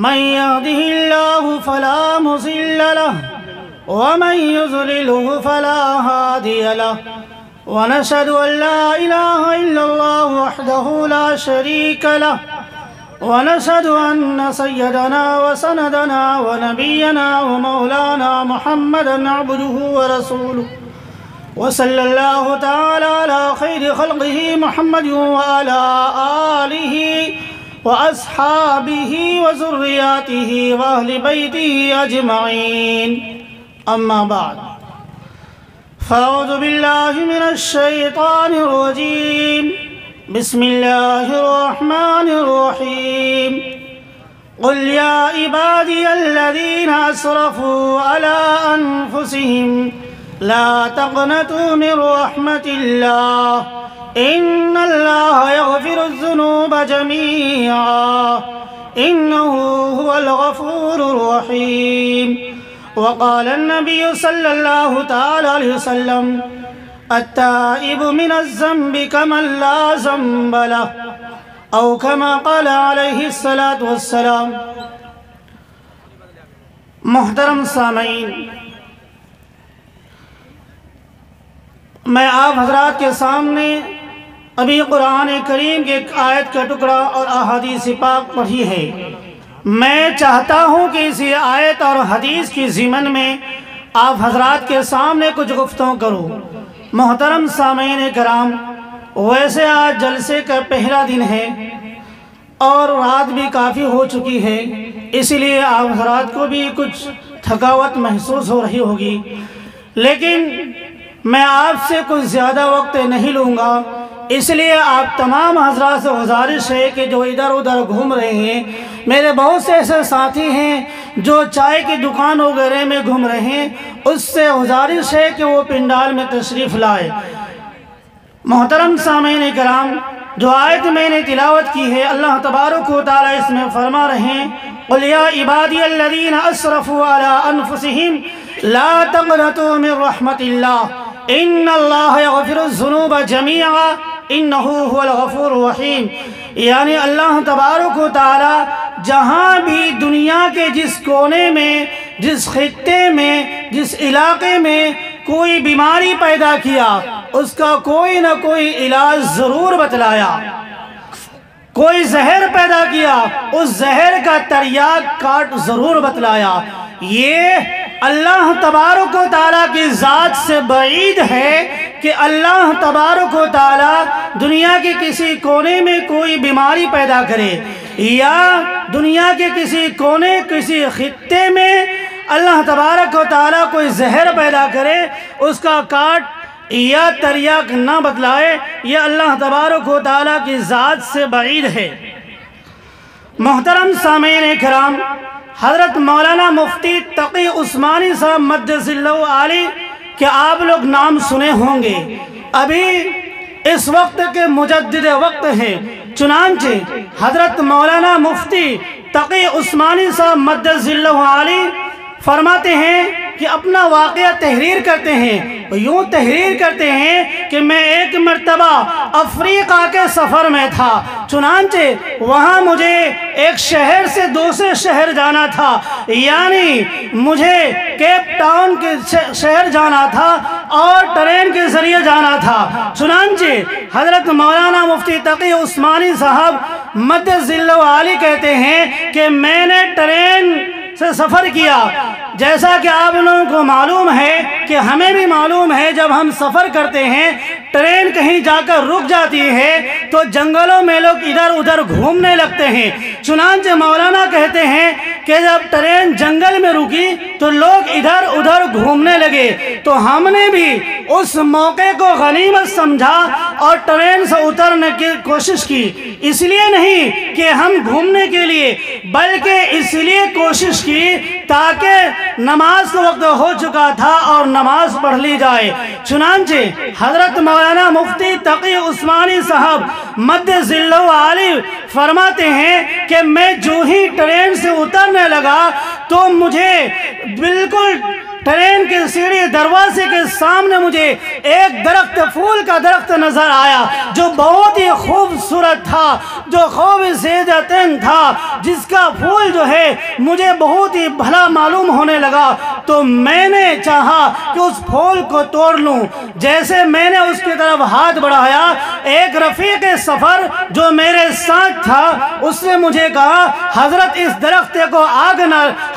من يهده الله فلا مضل له ومن يضلله فلا هادي له ونشهد أن لا إله إلا الله وحده لا شريك له ونشهد أن سيدنا وسندنا ونبينا ومولانا محمدا عبده ورسوله وصلى الله تعالى على خير خلقه محمد وعلى آله وأصحابه وذرياته وأهل بيته أجمعين أما بعد فأعوذ بالله من الشيطان الرجيم بسم الله الرحمن الرحيم قل يا عبادي الذين أسرفوا على أنفسهم لا تقنطوا من رحمة الله إن الله يغفر الذنوب جميعا إنه هو الغفور الرحيم وقال النبي صلى الله تعالى عليه وسلم التائب من الذنب كمن لا ذنب له أو كما قال عليه الصلاة والسلام۔ محترم سامعین، میں آپ حضرات کے سامنے ابھی قرآن کریم کے ایک آیت کا ٹکڑا اور احادیث پاک پڑھی ہے۔ میں چاہتا ہوں کہ اسی آیت اور حدیث کی ضمن میں آپ حضرات کے سامنے کچھ گفتگو کروں۔ محترم سامعین کرام، ویسے آج جلسے کا پہلا دن ہے اور رات بھی کافی ہو چکی ہے، اس لیے آپ حضرات کو بھی کچھ تھکاوٹ محسوس ہو رہی ہوگی، لیکن میں آپ سے کچھ زیادہ وقت نہیں لوں گا، اس لیے آپ تمام حضرات سے گزارش ہے کہ جو ادھر ادھر گھوم رہے ہیں، میرے بہت سے ایسے ساتھی ہیں جو چائے کی دکان وغیرہ میں گھوم رہے ہیں، اس سے گزارش ہے کہ وہ پنڈال میں تشریف لائے۔ محترم سامعین کرام، جو آیت میں نے تلاوت کی ہے، اللہ تبارک و تعالی اس میں فرما رہے ہیں قُلْ يَا عِبَادِيَ الَّذِينَ أَسْرَفُوا عَلَىٰ أَنفُسِهِمْ لَا تَقْنَطُوا مِن رَحْمَةِ اللَّهِ إِنَّ اللَّهَ يَغْفِرُ الذُّنُوبَ جَمِيعًا إِنَّهُ هُوَ الْغَفُورُ الرَّحِيمُ، یعنی اللہ تبارک و تعالی جہاں بھی دنیا کے جس کونے میں، جس خطے میں، جس علاقے میں کوئی بیماری پیدا کیا، اس کا کوئی نہ کوئی علاج ضرور بتلایا۔ کوئی زہر پیدا کیا، اس زہر کا تریاق کاٹ ضرور بتلایا۔ یہ اللہ تبارک و تعالیٰ کی ذات سے بعید ہے کہ اللہ تبارک و تعالیٰ دنیا کے کسی کونے میں کوئی بیماری پیدا کرے، یا دنیا کے کسی کونے، کسی خطے میں اللہ تبارک و تعالیٰ کوئی زہر پیدا کرے، اس کا کاٹ یا تریاق نہ بتلائے۔ یہ اللہ تبارک و تعالیٰ کی ذات سے بعید ہے۔ محترم سامعین کرام، حضرت مولانا مفتی تقی عثمانی صاحب مجدس اللہ علی کہ آپ لوگ نام سنے ہوں گے، ابھی اس وقت کے مجدد وقت ہیں، چنانچہ حضرت مولانا مفتی تقی عثمانی صاحب مجدس اللہ علی فرماتے ہیں کہ اپنا واقعہ تحریر کرتے ہیں، یوں تحریر کرتے ہیں کہ میں ایک مرتبہ افریقہ کے سفر میں تھا، چنانچہ وہاں مجھے ایک شہر سے دوسرے شہر جانا تھا، یعنی مجھے کیپ ٹاؤن کے شہر جانا تھا اور ٹرین کے ذریعے جانا تھا۔ چنانچہ حضرت مولانا مفتی تقی عثمانی صاحب مجدس اللہ علی کہتے ہیں کہ میں نے ٹرین سے سفر کیا۔ جیسا کہ آپ لوگوں کو معلوم ہے کہ ہمیں بھی معلوم ہے، جب ہم سفر کرتے ہیں ٹرین کہیں جا کر رک جاتی ہے تو جنگلوں میں لوگ ادھر ادھر گھومنے لگتے ہیں۔ چنانچہ مولانا کہتے ہیں کہ جب ٹرین جنگل میں رکی تو لوگ ادھر ادھر گھومنے لگے، تو ہم نے بھی اس موقع کو غنیمت سمجھا اور ٹرین سے اترنے کی کوشش کی۔ اس لیے نہیں کہ ہم گھومنے کے لیے، بلکہ اس لیے کوشش کی تاکہ نماز کا وقت ہو چکا تھا اور نماز پڑھ لی جائے۔ چنانچہ حضرت مولانا مفتی تقی عثمانی صاحب مجدس اللہ علی فرماتے ہیں کہ میں جو ہی ٹرین سے اترنے کرنے لگا تو مجھے بالکل ٹرین کے سیڑھی دروازے کے سامنے مجھے ایک درخت، پھول کا درخت نظر آیا جو بہت ہی خوبصورت تھا، جو خوب زیدتن تھا، جس کا پھول جو ہے مجھے بہت ہی بھلا معلوم ہونے لگا۔ تو میں نے چاہا کہ اس پھول کو توڑ لوں۔ جیسے میں نے اس کی طرف ہاتھ بڑھایا، ایک رفیق سفر جو میرے ساتھ تھا اس نے مجھے کہا حضرت اس درخت کو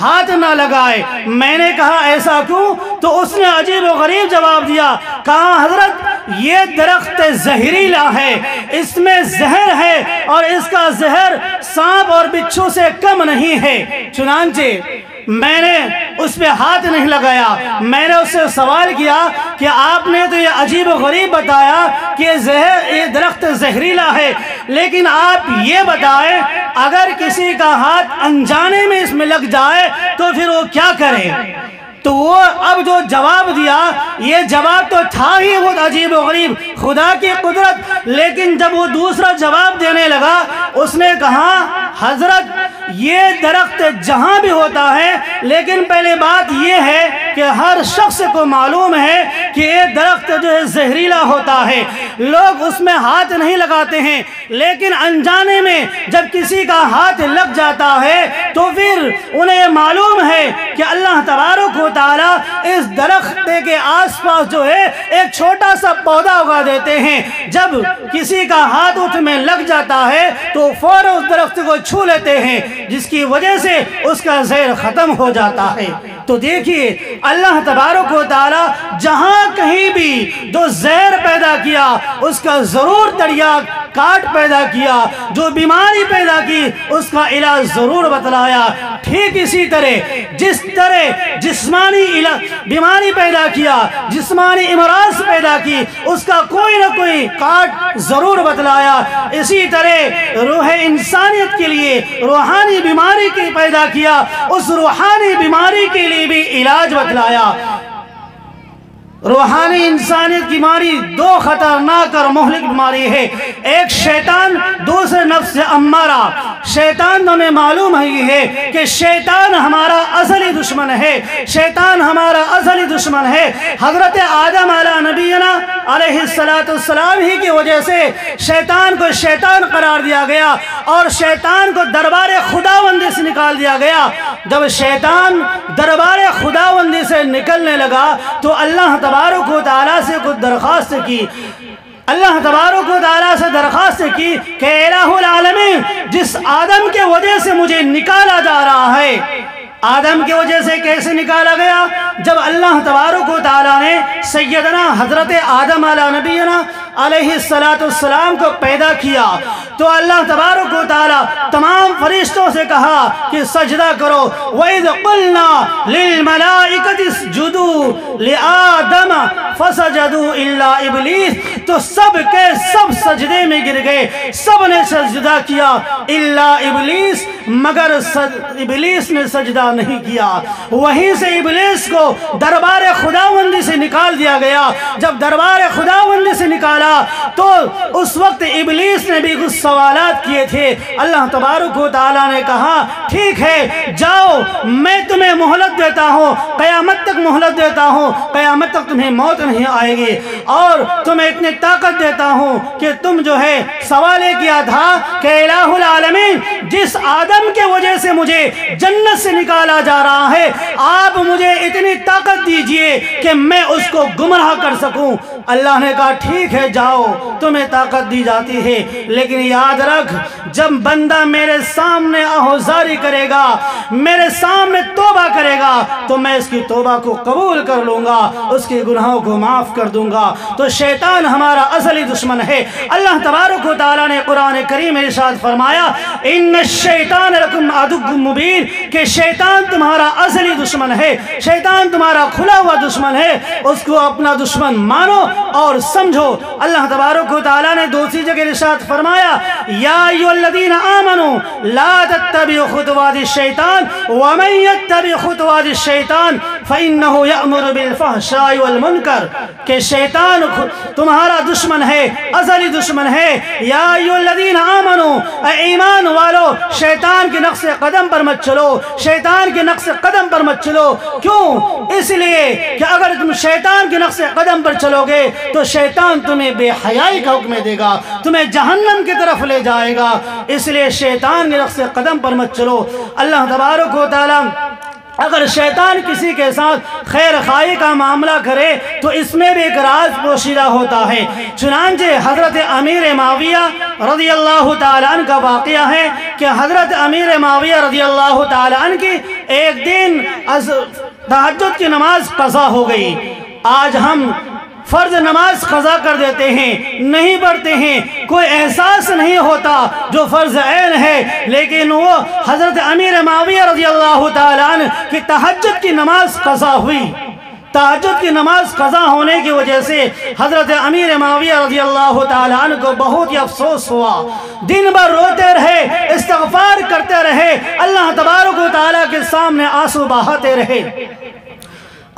ہاتھ نہ لگائے۔ میں نے کہا ایسا کیوں؟ تو اس نے عجیب و غریب جواب دیا، کہا حضرت یہ درخت زہریلا ہے، اس میں زہر ہے اور اس کا زہر سانپ اور بچھو سے کم نہیں ہے۔ چنانچہ میں نے اس پہ ہاتھ نہیں لگایا۔ میں نے اس سے سوال کیا کہ آپ نے تو یہ عجیب و غریب بتایا کہ یہ درخت زہریلا ہے، لیکن آپ یہ بتائیں اگر کسی کا ہاتھ انجانے میں اس میں لگ جائے تو پھر وہ کیا کرے؟ تو وہ اب جو جواب دیا، یہ جواب تو تھا ہی بہت عجیب و غریب، خدا کی قدرت، لیکن جب وہ دوسرا جواب دینے لگا اس نے کہا حضرت یہ درخت جہاں بھی ہوتا ہے، لیکن پہلے بات یہ ہے کہ ہر شخص کو معلوم ہے کہ یہ درخت جو ہے زہریلا ہوتا ہے، لوگ اس میں ہاتھ نہیں لگاتے ہیں، لیکن انجانے میں جب کسی کا ہاتھ لگ جاتا ہے تو پھر انہیں یہ معلوم ہے کہ اللہ تبارک و تعالیٰ اس درخت کے آس پاس جو ہے ایک چھوٹا سا پودا اگا دیتے ہیں، جب کسی کا ہاتھ اس میں لگ جاتا ہے تو فوراً اس درخت کو چھو لیتے ہیں، جس کی وجہ سے اس کا زہر ختم ہو جاتا ہے۔ تو دیکھیے اللہ تبارک و تعالیٰ جہاں کہیں بھی جو زہر پیدا کیا اس کا ضرور تریاق کاٹ پیدا کیا، جو بیماری پیدا کی اس کا علاج ضرور بتلایا۔ ٹھیک اسی طرح جس طرح جسمانی بیماری پیدا کیا، جسمانی امراض پیدا کی، اس کا کوئی نہ کوئی کاٹ ضرور بتلایا، اسی طرح روح انسانیت کے لیے روحانی بیماری کی پیدا کیا، اس روحانی بیماری کے لیے بھی علاج بتلایا۔ روحانی انسانیت کی بیماری دو خطرناک اور مہلک بیماری ہے، ایک شیطان، دوسرے نفس امارہ۔ شیطان تو ہمیں معلوم ہی ہے کہ شیطان ہمارا ازلی دشمن ہے، شیطان ہمارا ازلی دشمن ہے۔ حضرت آدم علیہ نبینا علیہ السلام ہی کی وجہ سے شیطان کو شیطان قرار دیا گیا اور شیطان کو دربار خداوندی سے نکال دیا گیا۔ جب شیطان دربار خداوندی سے نکلنے لگا تو اللہ تبارک و تعالیٰ سے کچھ درخواست کی، اللہ تبارک و تعالیٰ سے درخواست کی کہ الہ العالمین جس آدم کے وجہ سے مجھے نکالا جا رہا ہے، آدم کی وجہ سے کیسے نکالا گیا؟ جب اللہ تبارک و تعالیٰ نے سیدنا حضرت آدم علیہ نبینا علیہ السلام کو پیدا کیا تو اللہ تبارک و تعالیٰ تمام فرشتوں سے کہا کہ سجدہ کرو۔ وَإِذْ قُلْنَا لِلْمَلَائِكَةِ اسْجُدُوا لِآدَمَ فَسَجَدُوا إِلَّا إِبْلِيسَ، تو سب کے سب سجدے میں گر گئے، سب نے سجدہ کیا الا ابلیس، مگر ابلیس نے سجدہ نہیں کیا۔ وہیں سے ابلیس کو دربار خداوندی سے نکال دیا گیا۔ جب دربار خداوندی سے نکالا تو اس وقت ابلیس نے بھی کچھ سوالات کیے تھے۔ اللہ تبارک و تعالیٰ نے کہا ٹھیک ہے جاؤ، میں تمہیں مہلت دیتا ہوں، قیامت تک مہلت دیتا ہوں، قیامت تک تمہیں موت نہیں آئے گی، اور تمہیں اتنی طاقت دیتا ہوں کہ تم جو ہے سوال یہ کیا تھا کہ الہ العالمین جس آدم کے وجہ سے مجھے جنت سے نکالا جا رہا ہے، آپ مجھے اتنی طاقت دیجئے کہ میں اس کو گمراہ کر سکوں۔ اللہ نے کہا ٹھیک ہے جاؤ، تمہیں طاقت دی جاتی ہے، لیکن یاد رکھ جب بندہ میرے سامنے آہوزاری کرے گا، میرے سامنے توبہ کرے گا تو میں اس کی توبہ کو قبول کر لوں گا، اس کے گناہوں کو معاف کر دوں گا۔ تو شیطان ہمارا اصلی دشمن ہے۔ اللہ تبارک و تعالیٰ نے قرآن کریم میں ارشاد فرمایا ان الشیطان لکم عدو مبین، کہ شیطان تمہارا اصلی دشمن ہے، شیطان تمہارا کھلا ہوا دشمن ہے، اس کو اپنا دشمن مانو اور سمجھو۔ اللہ تبارک و تعالیٰ نے دوسری جگہ ارشاد فرمایا یا ایھا الذین آمنوا لا تتبعوا خطوات الشیطان ومن یتبع خطوات الشیطان فإنه يأمر بالفحشاء والمنکر، کہ شیطان تمہارا دشمن ہے، ازلی دشمن ہے۔ یا ایھا الذین آمنوا، اے ایمان والو، شیطان کے نقش قدم پر مت چلو، شیطان کے نقش قدم پر مت چلو۔ کیوں؟ اس لیے کہ اگر تم شیطان کے نقش قدم پر چلو گے تو شیطان تمہیں بے حیائی کا حکم دے گا، تمہیں جہنم کی طرف لے جائے گا۔ اس لیے شیطان کے نقش قدم پر مت چلو۔ اللہ تبارک و تعالی اگر شیطان کسی کے ساتھ خیر خواہی کا معاملہ کرے تو اس میں بھی ایک راز پوشیدہ ہوتا ہے۔ چنانچہ حضرت امیر معاویہ رضی اللہ تعالیٰ عنہ کا واقعہ ہے کہ حضرت امیر معاویہ رضی اللہ تعالیٰ عنہ کی ایک دن تہجد کی نماز قضا ہو گئی۔ آج ہم فرض نماز قضا کر دیتے ہیں، نہیں پڑھتے ہیں، کوئی احساس نہیں ہوتا جو فرض عین ہے، لیکن وہ حضرت امیر معاویہ رضی اللہ تعالیٰ عنہ کی تہجد کی نماز قضا ہوئی۔ تہجد کی نماز قضا ہونے کی وجہ سے حضرت امیر معاویہ رضی اللہ تعالیٰ عنہ کو بہت ہی افسوس ہوا، دن بھر روتے رہے، استغفار کرتے رہے، اللہ تبارک و تعالیٰ کے سامنے آنسو بہاتے رہے۔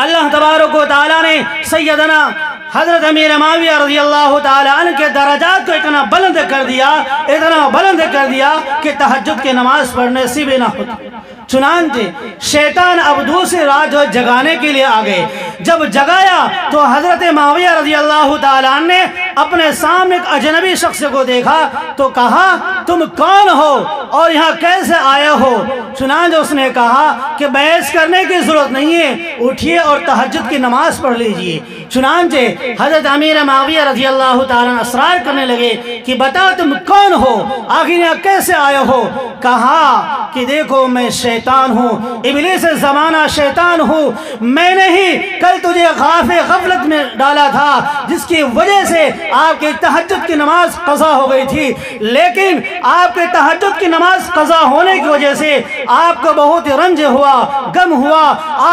اللہ تبارک و تعالیٰ نے سیدنا حضرت امیر معاویہ رضی اللہ تعالیٰ عنہ کے درجات کو اتنا بلند کر دیا کہ تہجد کی نماز پڑھنے سے بھی نہ ہوتی۔ چنانچہ شیطان اب دوسری رات جو جگانے کے لیے آ گئے، جب جگایا تو حضرت معاویہ رضی اللہ تعالیٰ عنہ نے اپنے سامنے ایک اجنبی شخص کو دیکھا تو کہا تم کون ہو اور یہاں کیسے آئے ہو؟ چنانچہ اس نے کہا کہ بحث کرنے کی ضرورت نہیں ہے، اٹھیے اور تہجد کی نماز پڑھ لیجئے۔ چنانچہ حضرت امیر معاویہ رضی اللہ تعالیٰ عنہ اصرار کرنے لگے کہ بتاؤ تم کون ہو، آخر یہاں کیسے آئے ہو؟ کہا کہ دیکھو میں شیطان ہوں، ابلیس زمانہ شیطان ہوں، میں نے ہی کل تجھے غفلت میں ڈالا تھا جس کی وجہ سے آپ کی تہجد کی نماز قضا ہو گئی تھی، لیکن آپ کے تہجد کی نماز قضا ہونے کی وجہ سے آپ کو بہت رنج ہوا، غم ہوا،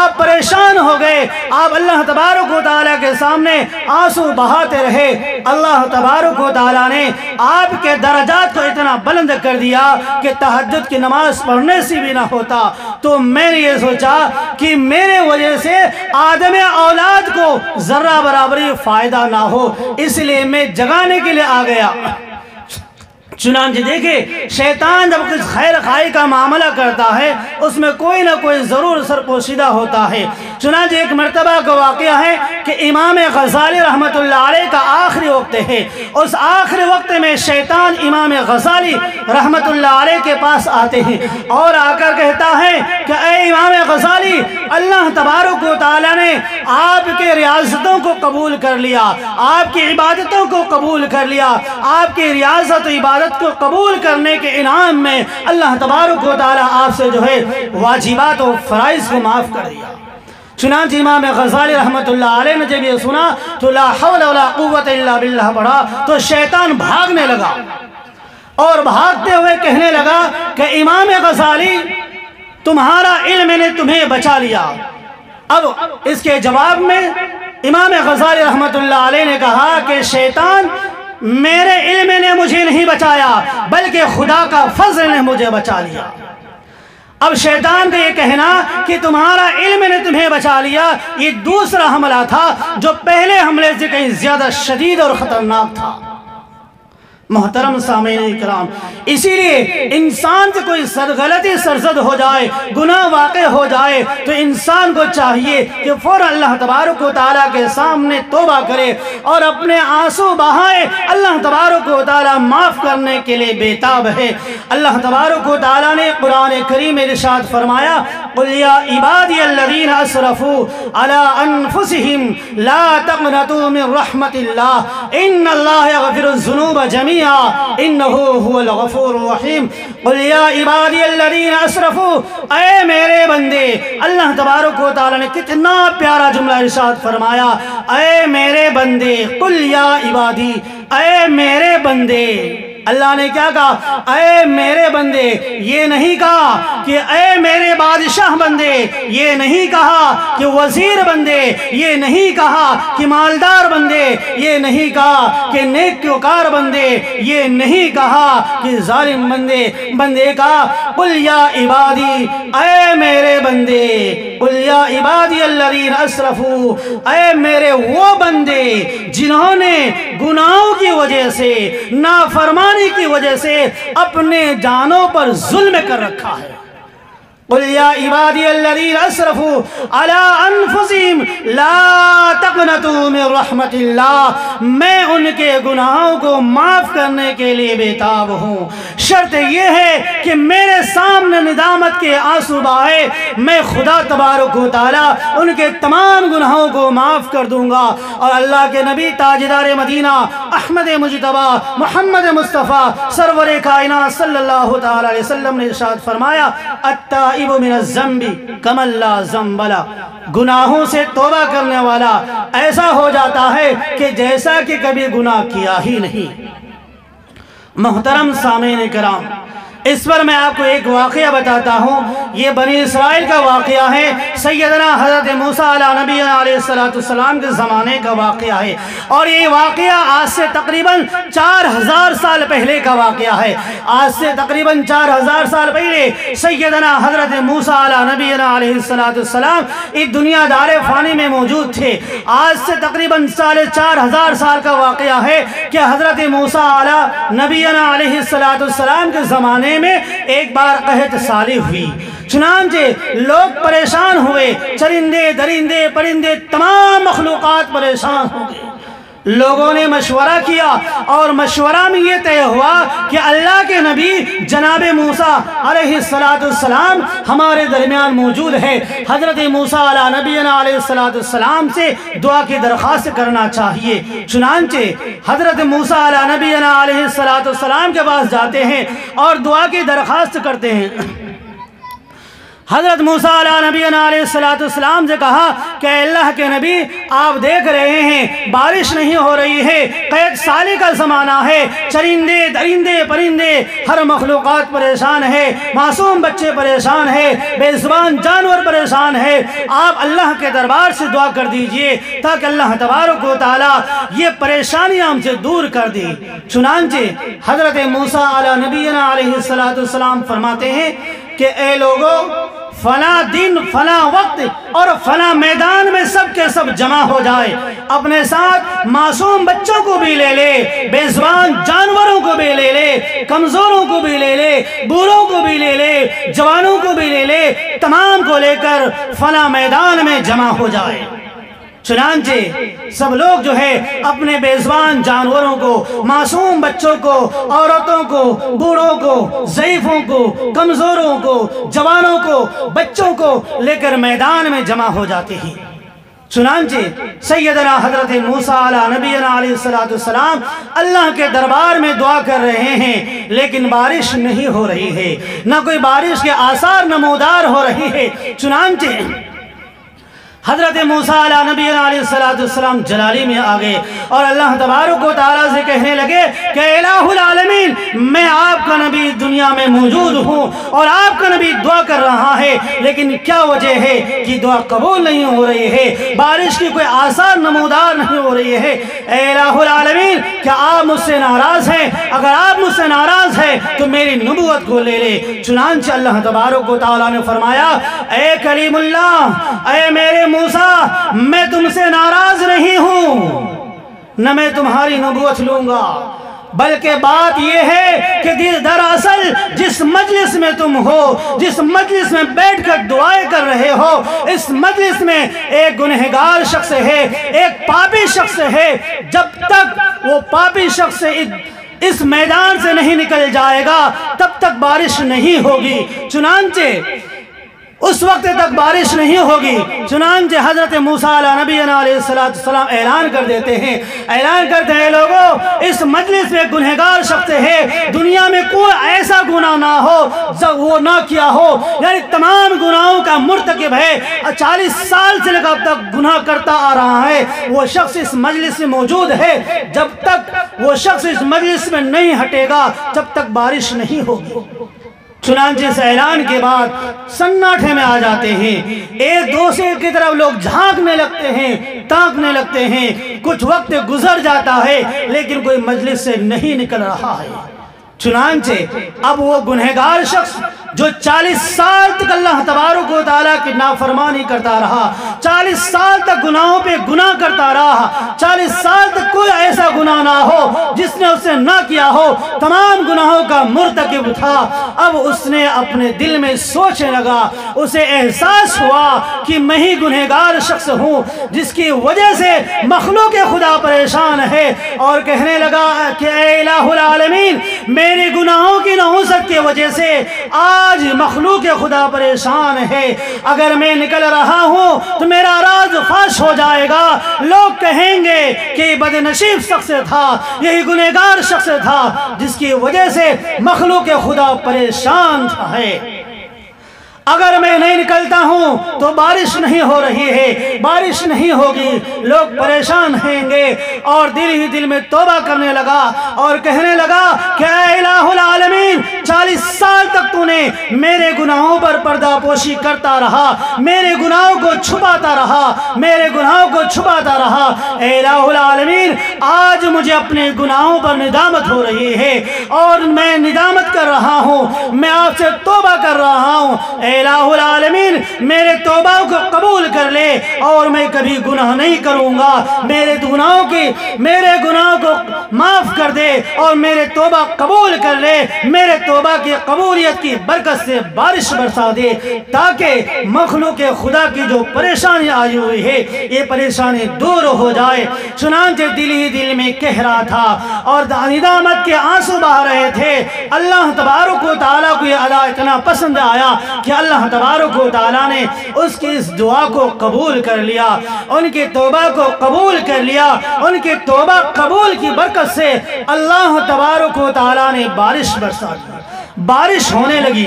آپ پریشان ہو گئے، آپ اللہ تبارک و تعالیٰ کے سامنے آنسو بہاتے رہے۔ اللہ تبارک و تعالیٰ نے آپ کے درجات کو اتنا بلند کر دیا کہ تہجد کی نماز پڑھنے سے بھی نہ ہوتا۔ تو میں نے یہ سوچا کہ میرے وجہ سے آدم اولاد کو ذرہ برابری فائدہ نہ ہو، اس لیے میں جگانے کے لیے آ گیا۔ چنانچہ دیکھیں شیطان جب کچھ خیر خواہی کا معاملہ کرتا ہے اس میں کوئی نہ کوئی ضرور سرپوشیدہ ہوتا ہے۔ چنانچہ ایک مرتبہ کا واقعہ ہے کہ امام غزالی رحمت اللہ علیہ کا آخری وقت ہے، اس آخری وقت میں شیطان امام غزالی رحمت اللہ علیہ کے پاس آتے ہیں اور آ کر کہتا ہے کہ اے امام غزالی، اللہ تبارک و تعالیٰ نے آپ کے ریاضتوں کو قبول کر لیا، آپ کی عبادتوں کو قبول کر لیا، آپ کی ریاضت و عبادت کو قبول کرنے کے انعام میں اللہ تبارک و تعالیٰ آپ سے جو ہے واجبات و فرائض کو معاف کر دیا۔ چنانچہ امام غزالی رحمت اللہ علیہ نے جب یہ سنا تو لا حول ولا قوت الا باللہ پڑھا تو شیطان بھاگنے لگا اور بھاگتے ہوئے کہنے لگا کہ امام غزالی تمہارا علم نے تمہیں بچا لیا۔ اب اس کے جواب میں امام غزالی رحمت اللہ علیہ نے کہا کہ شیطان میرے علم نے مجھے نہیں بچایا بلکہ خدا کا فضل نے مجھے بچا لیا۔ اب شیطان کا یہ کہنا کہ تمہارا علم نے تمہیں بچا لیا یہ دوسرا حملہ تھا جو پہلے حملے سے کہیں زیادہ شدید اور خطرناک تھا۔ محترم سامعین اکرام، اسی لیے انسان سے کوئی غلطی سرزد ہو جائے، گناہ واقع ہو جائے تو انسان کو چاہیے کہ فوراً اللہ تبارک و تعالیٰ کے سامنے توبہ کرے اور اپنے آنسو بہائے۔ اللہ تبارک و تعالیٰ معاف کرنے کے لیے بیتاب ہے۔ اللہ تبارک و تعالیٰ نے قرآن کریم میں ارشاد فرمایا قُلْ يَا عِبَادِيَ الَّذِينَ أَسْرَفُوا عَلَىٰ أَنفُسِهِمْ لَا تَقْنَطُوا مِنْ رَحْمَةِ اللَّهِ إِنَّ اللَّهَ يَغْفِرُ الذُّنُوبَ جَمِيعًا إِنَّهُ هُوَ الْغَفُورُ الرَّحِيمُ قُلْ يَا عِبَادِيَ الَّذِينَ أَسْرَفُوا، اے میرے بندے، اللہ تبارک و تعالیٰ نے کتنا پیارا جملہ ارشاد فرمایا، اے میرے بندے، قُلْ يَا عِبَادِي، اے میرے بندے، اللہ نے کیا کہا؟ اے میرے بندے، یہ نہیں کہا کہ اے میرے بادشاہ بندے، یہ نہیں کہا کہ وزیر بندے، یہ نہیں کہا کہ مالدار بندے، یہ نہیں کہا کہ نیکوکار بندے، یہ نہیں کہا کہ ظالم بندے۔ بندے کہا قل یا عبادی، اے میرے بندے، قل یا عبادی الذین اسرفوا، اے میرے وہ بندے جنہوں نے گناہوں کی وجہ سے، نافرمانی کی وجہ سے اپنے جانوں پر ظلم کر رکھا ہے۔ قل یا عبادی الذین اسرفوا علی انفسہم لا تقنطوا من رحمت اللہ، میں ان کے گناہوں کو معاف کرنے کے لیے بےتاب ہوں، شرط یہ ہے کہ میرے سامنے ندامت کے آنسو بہائے، میں خدا تبارک و تعالیٰ ان کے تمام گناہوں کو معاف کر دوں گا۔ اور اللہ کے نبی تاجدار مدینہ احمد مجتبیٰ محمد مصطفیٰ سرور کائنات صلی اللہ تعالیٰ علیہ وسلم نے ارشاد فرمایا التائب من الذنب کمن لا ذنب لہ، گناہوں سے توبہ کرنے والا ایسا ہو جاتا ہے کہ جیسا کہ کبھی گناہ کیا ہی نہیں۔ محترم سامعین کرام، اس پر میں آپ کو ایک واقعہ بتاتا ہوں۔ یہ بنی اسرائیل کا واقعہ ہے، سیدنا حضرت موسیٰ علیہ نبی علیہ السلام کے زمانے کا واقعہ ہے، اور یہ واقعہ آج سے تقریباً 4000 سال پہلے کا واقعہ ہے۔ آج سے تقریباً 4000 سال پہلے سیدنا حضرت موسیٰ علیہ نبی علیہ السلام اس دنیا دار فانی میں موجود تھے۔ آج سے تقریباً 4500 سال کا واقعہ ہے کہ حضرت موسیٰ علیہ نبی علیہ السلام کے زمانے میں ایک بار قحط سالی ہوئی، چنانچہ لوگ پریشان ہوئے، چرندے درندے پرندے تمام مخلوقات پریشان ہو گئے۔ لوگوں نے مشورہ کیا اور مشورہ میں یہ طے ہوا کہ اللہ کے نبی جناب موسیٰ علیہ السلام ہمارے درمیان موجود ہے، حضرت موسیٰ علیہ نبی علیہ السلام سے دعا کی درخواست کرنا چاہیے۔ چنانچہ حضرت موسیٰ علیہ نبی علیہ السلام کے پاس جاتے ہیں اور دعا کی درخواست کرتے ہیں۔ حضرت موسیٰ علیہ نبی علیہ السلام سے کہا کہ اللہ کے نبی، آپ دیکھ رہے ہیں بارش نہیں ہو رہی ہے، قحط سالی کا زمانہ ہے، چرندے درندے پرندے ہر مخلوقات پریشان ہے، معصوم بچے پریشان ہے، بے زبان جانور پریشان ہے، آپ اللہ کے دربار سے دعا کر دیجئے تاکہ اللہ تبارک و تعالی یہ پریشانیاں ہم سے دور کر دے۔ چنانچہ حضرت موسیٰ علیہ نبی علیہ السلام فرماتے ہیں کہ اے لوگوں، فلاں دن فلاں وقت اور فلاں میدان میں سب کے سب جمع ہو جائے، اپنے ساتھ معصوم بچوں کو بھی لے لے، بے زبان جانوروں کو بھی لے لے، کمزوروں کو بھی لے لے، بوڑھوں کو بھی لے لے، جوانوں کو بھی لے لے، تمام کو لے کر فلاں میدان میں جمع ہو جائے۔ چنانچہ سب لوگ جو ہے اپنے بے زبان جانوروں کو، معصوم بچوں کو، عورتوں کو، بوڑھوں کو، ضعیفوں کو، کمزوروں کو، جوانوں کو، بچوں کو لے کر میدان میں جمع ہو جاتے ہیں۔ چنانچہ سیدنا حضرت موسیٰ علیہ نبی علیہ السلام اللہ کے دربار میں دعا کر رہے ہیں، لیکن بارش نہیں ہو رہی ہے، نہ کوئی بارش کے آثار نمودار ہو رہی ہے۔ چنانچہ حضرت موسیٰ علیہ نبی علیہ السلام جلالی میں آگئے اور اللہ تبارک و تعالیٰ سے کہنے لگے کہ الہ العالمین، میں آپ کا نبی دنیا میں موجود ہوں اور آپ کا نبی دعا کر رہا ہے، لیکن کیا وجہ ہے کہ دعا قبول نہیں ہو رہی ہے، بارش کی کوئی آثار نمودار نہیں ہو رہی ہے۔ اے الہ العالمین، کیا آپ مجھ سے ناراض ہیں؟ اگر آپ مجھ سے ناراض ہیں تو میری نبوت کو لے لے۔ چنانچہ اللہ تبارک و تعالیٰ نے فرمایا اے کلیم اللہ، اے میرے موسیٰ، میں تم سے ناراض نہیں ہوں، نہ میں تمہاری نبوت لوں گا، بلکہ بات یہ ہے کہ دراصل جس مجلس میں تم ہو، جس مجلس میں بیٹھ کر دعائیں کر رہے ہو، اس مجلس میں ایک گنہگار شخص ہے، ایک پاپی شخص ہے، جب تک وہ پاپی شخص اس میدان سے نہیں نکل جائے گا تب تک بارش نہیں ہوگی۔ چنانچہ اس وقت تک بارش نہیں ہوگی۔ چنانچہ حضرت موسیٰ علیہ السلام اعلان کر دیتے ہیں، لوگوں اس مجلس میں گنہگار شخص ہے، دنیا میں کوئی ایسا گناہ نہ ہو وہ نہ کیا ہو، یعنی تمام گناہوں کا مرتکب ہے، 40 سال سے لے کر اب تک گناہ کرتا آ رہا ہے، وہ شخص اس مجلس میں موجود ہے۔ جب تک وہ شخص اس مجلس میں نہیں ہٹے گا جب تک بارش نہیں ہوگی۔ چنانچہ اس اعلان کے بعد سناٹے میں آ جاتے ہیں، ایک دوسرے کی طرف لوگ جھانکنے لگتے ہیں، تاکنے لگتے ہیں، کچھ وقت گزر جاتا ہے لیکن کوئی مجلس سے نہیں نکل رہا ہے۔ چنانچہ اب وہ گنہگار شخص جو 40 سال تک اللہ تبارک و تعالیٰ کی نافرمانی کرتا رہا، 40 سال تک گناہوں پہ گناہ کرتا رہا، 40 سال تک کوئی ایسا گناہ نہ ہو جس نے اسے نہ کیا ہو، تمام گناہوں کا مرتکب تھا۔ اب اس نے اپنے دل میں سوچنے لگا، اسے احساس ہوا کہ میں ہی گنہگار شخص ہوں جس کی وجہ سے مخلوق خدا پریشان ہے، اور کہنے لگا کہ اے الہ العالمین، میرے گناہوں کی نحوست کی وجہ سے آج مخلوق خدا پریشان ہے، اگر میں نکل رہا ہوں تو میرا راز فاش ہو جائے گا، لوگ کہیں گے کہ بد نصیب شخص تھا، یہی گنہگار شخص تھا جس کی وجہ سے مخلوق خدا پریشان ہے۔ اگر میں نہیں نکلتا ہوں تو بارش نہیں ہو رہی ہے، بارش نہیں ہوگی، لوگ پریشان ہیں گے۔ اور دل ہی دل میں توبہ کرنے لگا اور کہنے لگا کہ اے الہ العالمین، 40 سال تک تو نے میرے گناہوں پر پردہ پوشی کرتا رہا، میرے گناہوں کو چھپاتا رہا، میرے گناہوں کو چھپاتا رہا۔ اے الہ العالمین، آج مجھے اپنے گناہوں پر ندامت ہو رہی ہے اور میں ندامت کر رہا ہوں، میں آپ سے توبہ کر رہا ہوں۔ اے الہ العالمین، میرے توبہ کو قبول کر لے اور میں کبھی گناہ نہیں کروں گا، میرے گناہوں کو معاف کر دے اور میرے توبہ قبول کر لے، میرے توبہ کی قبولیت کی برکت سے بارش برسا دے تاکہ مخلوق خدا کی جو پریشانی آئی ہوئی ہے یہ پریشانی دور ہو جائے۔ چنانچہ دل ہی دل میں کہہ رہا تھا اور ندامت کے آنسو بہہ رہے تھے۔ اللہ تبارک و تعالیٰ کو یہ ادا اتنا پسند آیا کہ اللہ تبارک و تعالیٰ نے اس کی اس دعا کو قبول کر لیا، ان کی توبہ کو قبول کر لیا۔ ان کی توبہ قبول کی برکت سے اللہ تبارک و تعالیٰ نے بارش برسا دی، بارش ہونے لگی،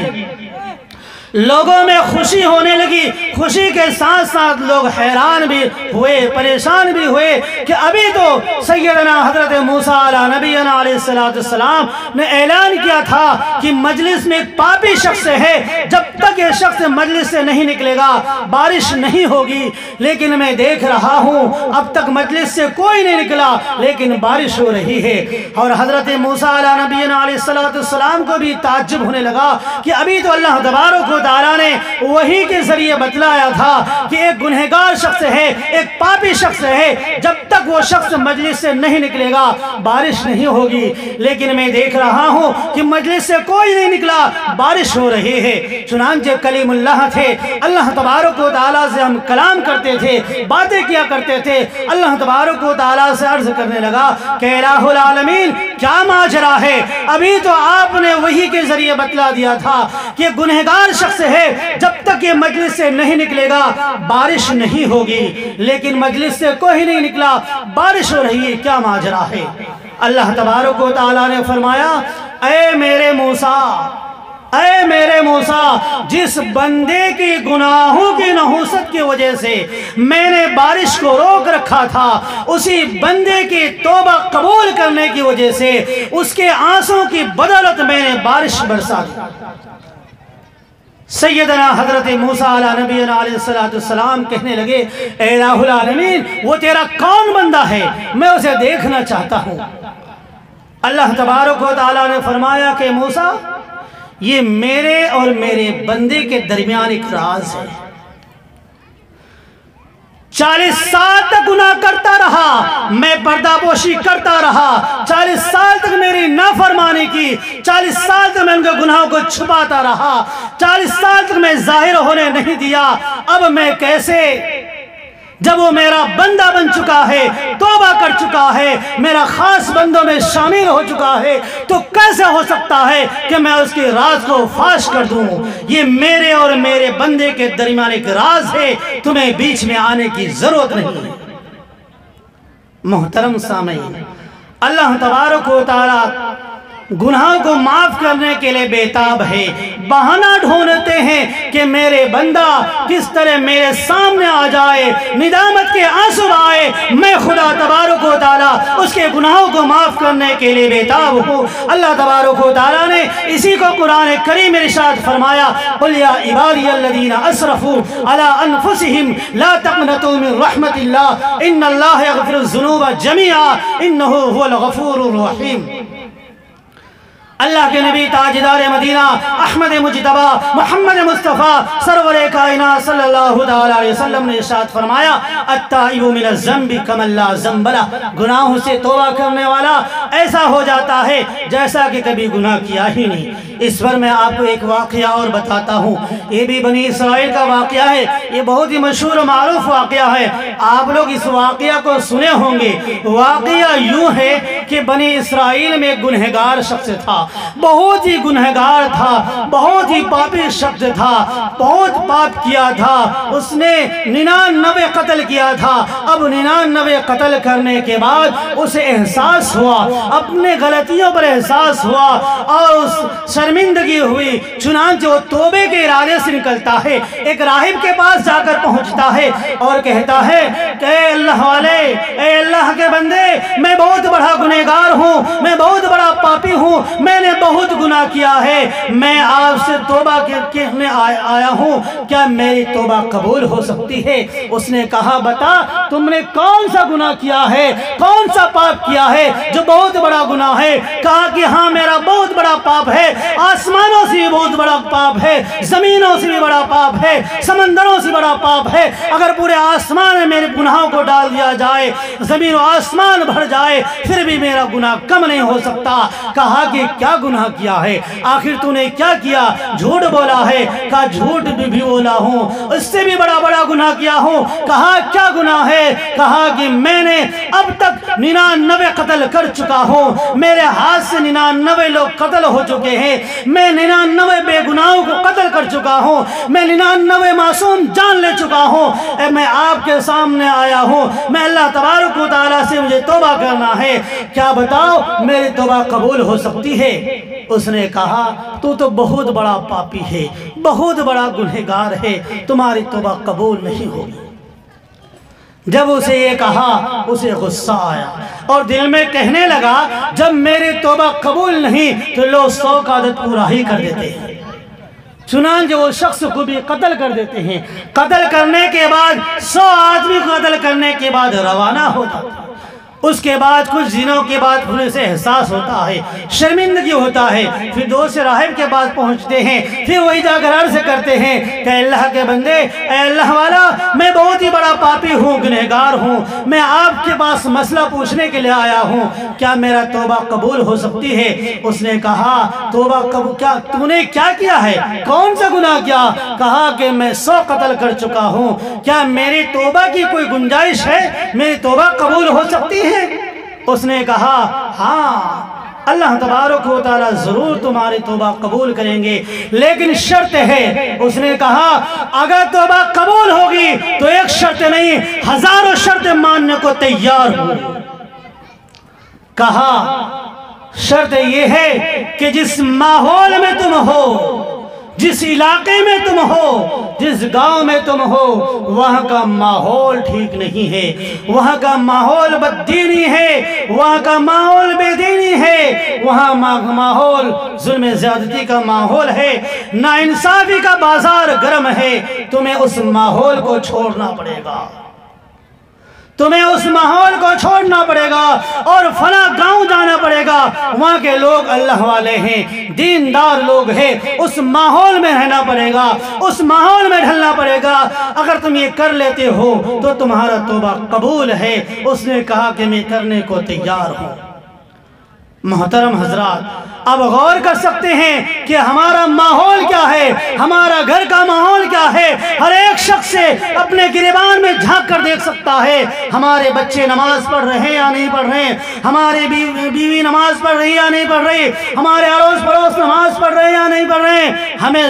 لوگوں میں خوشی ہونے لگی۔ خوشی کے ساتھ ساتھ لوگ حیران بھی ہوئے، پریشان بھی ہوئے کہ ابھی تو سیدنا حضرت موسیٰ علیہ السلام نے اعلان کیا تھا کہ مجلس میں ایک پاپی شخص ہے، جب تک یہ شخص مجلس سے نہیں نکلے گا بارش نہیں ہوگی، لیکن میں دیکھ رہا ہوں اب تک مجلس سے کوئی نہیں نکلا لیکن بارش ہو رہی ہے۔ اور حضرت موسیٰ علیہ السلام کو بھی تعجب ہونے لگا کہ ابھی تو اللہ تبارک و تعالیٰ نے وحی کے ذریعے بتلایا تھا کہ ایک گنہگار شخص ہے، ایک پاپی شخص ہے، جب تک وہ شخص مجلس سے نہیں نکلے گا بارش نہیں ہوگی، لیکن میں دیکھ رہا ہوں کہ مجلس سے کوئی نہیں نکلا، بارش ہو رہی ہے۔ چنانچہ کلیم اللہ تھے، اللہ تبارک و تعالیٰ سے ہم کلام کرتے تھے، باتیں کیا کرتے تھے۔ اللہ تبارک و تعالیٰ سے عرض کرنے لگا کہ الہ العالمین، کیا ماجرا ہے؟ ابھی تو آپ نے وحی کے ذریعے بتلا دیا تھا کہ گنہگار شخص ہے، جب تک یہ مجلس سے نہیں نکلے گا بارش نہیں ہوگی، لیکن مجلس سے کوئی نہیں نکلا، بارش ہو رہی ہے، کیا ماجرا ہے؟ اللہ تبارک و تعالیٰ نے فرمایا، اے میرے موسیٰ، اے میرے موسیٰ، جس بندے کی گناہوں کی نحوست کی وجہ سے میں نے بارش کو روک رکھا تھا، اسی بندے کی توبہ قبول کرنے کی وجہ سے اس کے آنسوں کی بدولت میں نے بارش برسا دی۔ سیدنا حضرت موسیٰ علیہ السلام کہنے لگے، اے الہ العالمین، وہ تیرا کون بندہ ہے؟ میں اسے دیکھنا چاہتا ہوں۔ اللہ تبارک و تعالیٰ نے فرمایا کہ موسیٰ، یہ میرے اور میرے بندے کے درمیان ایک راز ہے۔ 40 سال تک گناہ کرتا رہا، میں پردہ پوشی کرتا رہا، 40 سال تک میری نافرمانی کی، 40 سال تک میں ان کے گناہوں کو چھپاتا رہا، 40 سال تک میں ظاہر ہونے نہیں دیا۔ اب میں کیسے جب وہ میرا بندہ بن چکا ہے، توبہ کر چکا ہے، میرا خاص بندوں میں شامل ہو چکا ہے، تو کیسے ہو سکتا ہے کہ میں اس کے راز کو فاش کر دوں؟ یہ میرے اور میرے بندے کے درمیان ایک راز ہے، تمہیں بیچ میں آنے کی ضرورت نہیں۔ محترم سامعین، اللہ تبارک و تعالیٰ گناہوں کو معاف کرنے کے لیے بےتاب ہے۔ بہانہ ڈھونڈتے ہیں کہ میرے بندہ کس طرح میرے سامنے آ جائے، ندامت کے آنسو آئے، میں خدا تبارک و تعالیٰ اس کے گناہوں کو معاف کرنے کے لیے بےتاب ہوں۔ اللہ تبارک و تعالیٰ نے اسی کو قرآن کریم میں ارشاد فرمایا، قُلْ يَا عِبَادِيَ الَّذِينَ أَسْرَفُوا عَلَىٰ أَنفُسِهِمْ لَا تَقْنَطُوا مِن رَحْمَةِ اللَّهِ إِنَّ اللَّهَ يَغْفِرُ الذُّنُوبَ جَمِيعًا إِنَّهُ هُوَ الْغَفُورُ الرَّحِيمُ۔ اللہ کے نبی تاجدار مدینہ احمد مجتبی محمد مصطفیٰ سرور کائنات صلی اللہ علیہ وسلم نے ارشاد فرمایا، التائب من الذنب کمن لا ذنب لہ، گناہوں سے توبہ کرنے والا ایسا ہو جاتا ہے جیسا کہ کبھی گناہ کیا ہی نہیں۔ اس پر میں آپ کو ایک واقعہ اور بتاتا ہوں، یہ بھی بنی اسرائیل کا واقعہ ہے، یہ بہت ہی مشہور و معروف واقعہ ہے، آپ لوگ اس واقعہ کو سنے ہوں گے۔ واقعہ یوں ہے کہ بنی اسرائیل میں گنہگار شخص تھا، بہت ہی گنہگار تھا، بہت ہی پاپی شخص تھا، بہت پاپ کیا تھا، اس نے 99 قتل کیا تھا۔ اب 99 قتل کرنے کے بعد اسے احساس ہوا، اپنے غلطیوں پر احساس ہوا اور اس شرمندگی ہوئی، چنانچہ وہ توبے کے ارادے سے نکلتا ہے، ایک راہب کے پاس جا کر پہنچتا ہے اور کہتا ہے کہ اے اللہ والے، اے اللہ کے بندے، میں بہت بڑا گنہگار ہوں، میں بہت بڑا پاپی ہوں، میں نے بہت گناہ کیا ہے، میں آپ سے توبہ کرنے آیا ہوں، کیا میری توبہ قبول ہو سکتی ہے؟ اس نے کہا، بتا تم نے کون سا گناہ کیا ہے، کون سا پاپ کیا ہے جو بہت بڑا گناہ ہے؟ کہا کہ ہاں میرا بہت بڑا پاپ ہے، آسمانوں سے بھی بہت بڑا پاپ ہے، زمینوں سے بھی بڑا پاپ ہے، سمندروں سے بڑا پاپ ہے، اگر پورے آسمان میں میرے گناہوں کو ڈال دیا جائے، زمین و آسمان بھر جائے، پھر بھی میرا گناہ کم نہیں ہو سکتا۔ کہا کہ کیا گناہ کیا ہے؟ آخر تو نے کیا کیا؟ جھوٹ بولا ہے۔ کہا جھوٹ بھی بولا ہوں، اس سے بھی بڑا گناہ کیا ہوں۔ کہا کیا گناہ ہے؟ کہا کہ میں نے اب تک 99 قتل کر چکا ہوں، میرے ہاتھ سے 99 لوگ قتل ہو چکے ہیں، میں 99 بے گناہوں کو قتل کر چکا ہوں، میں 99 معصوم جان لے چکا ہوں، میں آپ کے سامنے آیا ہوں، میں اللہ تبارک و تعالیٰ سے مجھے توبہ کرنا ہے، کیا بتاؤ میری توبہ قبول ہو سکتی ہے؟ اس نے کہا تو بہت بڑا پاپی ہے، بہت بڑا گنہگار ہے، تمہاری توبہ قبول نہیں ہوگی۔ جب اسے یہ کہا اسے غصہ آیا اور دل میں کہنے لگا، جب میری توبہ قبول نہیں تو لوگ 100 کا عدد پورا ہی کر دیتے ہیں، چنانچہ وہ شخص کو بھی قتل کر دیتے ہیں۔ قتل کرنے کے بعد 100 آدمی کو قتل کرنے کے بعد روانہ ہوتا تھا۔ اس کے بعد کچھ دنوں کے بعد پھر اسے احساس ہوتا ہے، شرمندگی ہوتا ہے، پھر دوست راہب کے پاس پہنچتے ہیں، پھر وہی جا کر عرض کرتے ہیں کہ اللہ کے بندے، اے اللہ والا، میں بہت ہی بڑا پاپی ہوں، گنہگار ہوں، میں آپ کے پاس مسئلہ پوچھنے کے لیے آیا ہوں، کیا میرا توبہ قبول ہو سکتی ہے؟ اس نے کہا توبہ قبول کیا؟ تو نے کیا کیا ہے؟ کون سا گناہ کیا؟ کہا کہ میں 100 قتل کر چکا ہوں، کیا میری توبہ کی کوئی گنجائش ہے؟ میری توبہ قبول ہو سکتی ہے؟ اس نے کہا ہاں، اللہ تبارک و تعالیٰ ضرور تمہاری توبہ قبول کریں گے، لیکن شرط ہے۔ اس نے کہا اگر توبہ قبول ہوگی تو ایک شرط نہیں، 1000 شرط ماننے کو تیار ہوں۔ کہا شرط یہ ہے کہ جس ماحول میں تم ہو، جس علاقے میں تم ہو، جس گاؤں میں تم ہو، وہاں کا ماحول ٹھیک نہیں ہے، وہاں کا ماحول بددینی ہے، وہاں کا ماحول بے دینی ہے، وہاں ماحول ظلم زیادتی کا ماحول ہے، ناانصافی کا بازار گرم ہے، تمہیں اس ماحول کو چھوڑنا پڑے گا، تمہیں اس ماحول کو چھوڑنا پڑے گا اور فلاں گاؤں جانا پڑے گا، وہاں کے لوگ اللہ والے ہیں، دیندار لوگ ہیں، اس ماحول میں رہنا پڑے گا، اس ماحول میں ڈھلنا پڑے گا، اگر تم یہ کر لیتے ہو تو تمہارا توبہ قبول ہے۔ اس نے کہا کہ میں کرنے کو تیار ہوں۔ محترم حضرات، اب غور کر سکتے ہیں کہ ہمارا ماحول کیا ہے، ہمارا گھر کا ماحول کیا ہے۔ ہر ایک ایک شخص سے اپنے گریبان میں جھانک کر دیکھ سکتا ہے ہمارے بچے نماز پڑھ رہے ہیں یا نہیں پڑھ رہے ہیں، ہماری بیوی نماز پڑھ رہی یا نہیں پڑھ رہی، ہمارے اڑوس پڑوس نماز پڑھ رہے یا نہیں پڑھ رہے ہیں۔ ہمیں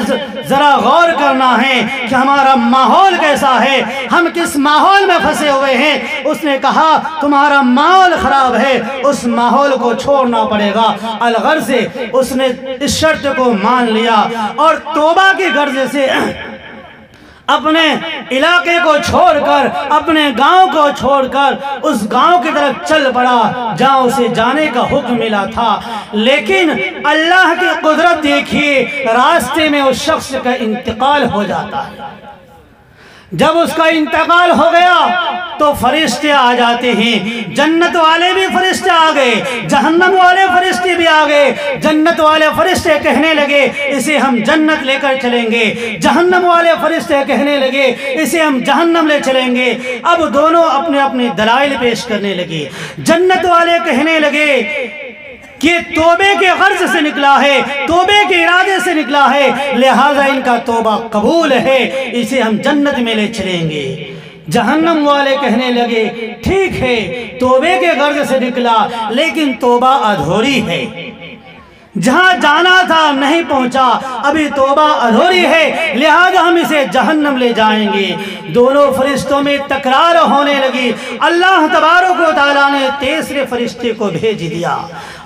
ذرا غور کرنا ہے کہ ہمارا ماحول کیسا ہے، ہم کس ماحول میں پھنسے ہوئے ہیں۔ اس نے کہا تمہارا ماحول خراب ہے، اس ماحول کو چھوڑنا پڑے گا۔ الغرض سے اس نے اس شرط کو مان لیا اور توبہ کی غرض سے اپنے علاقے کو چھوڑ کر، اپنے گاؤں کو چھوڑ کر اس گاؤں کی طرف چل پڑا جہاں اسے جانے کا حکم ملا تھا۔ لیکن اللہ کی قدرت دیکھیے، راستے میں اس شخص کا انتقال ہو جاتا ہے۔ جب اس کا انتقال ہو گیا تو فرشتے آ جاتے ہیں، جنت والے بھی فرشتے آ گئے، جہنم والے فرشتے بھی آ گئے۔ جنت والے فرشتے کہنے لگے اسے ہم جنت لے کر چلیں گے، جہنم والے فرشتے کہنے لگے اسے ہم جہنم لے چلیں گے۔ اب دونوں اپنے اپنے دلائل پیش کرنے لگے۔ جنت والے کہنے لگے کہ توبے کے غرض سے نکلا ہے، توبے کے ارادے سے نکلا ہے، لہذا ان کا توبہ قبول ہے، اسے ہم جنت میں لے چلیں گے۔ جہنم والے کہنے لگے ٹھیک ہے، توبے کے غرض سے نکلا لیکن توبہ ادھوری ہے، جہاں جانا تھا نہیں پہنچا، ابھی توبہ ادھوری ہے، لہذا ہم اسے جہنم لے جائیں گے۔ دونوں فرشتوں میں تکرار ہونے لگی۔ اللہ تبارک و تعالیٰ نے تیسرے فرشتے کو بھیج دیا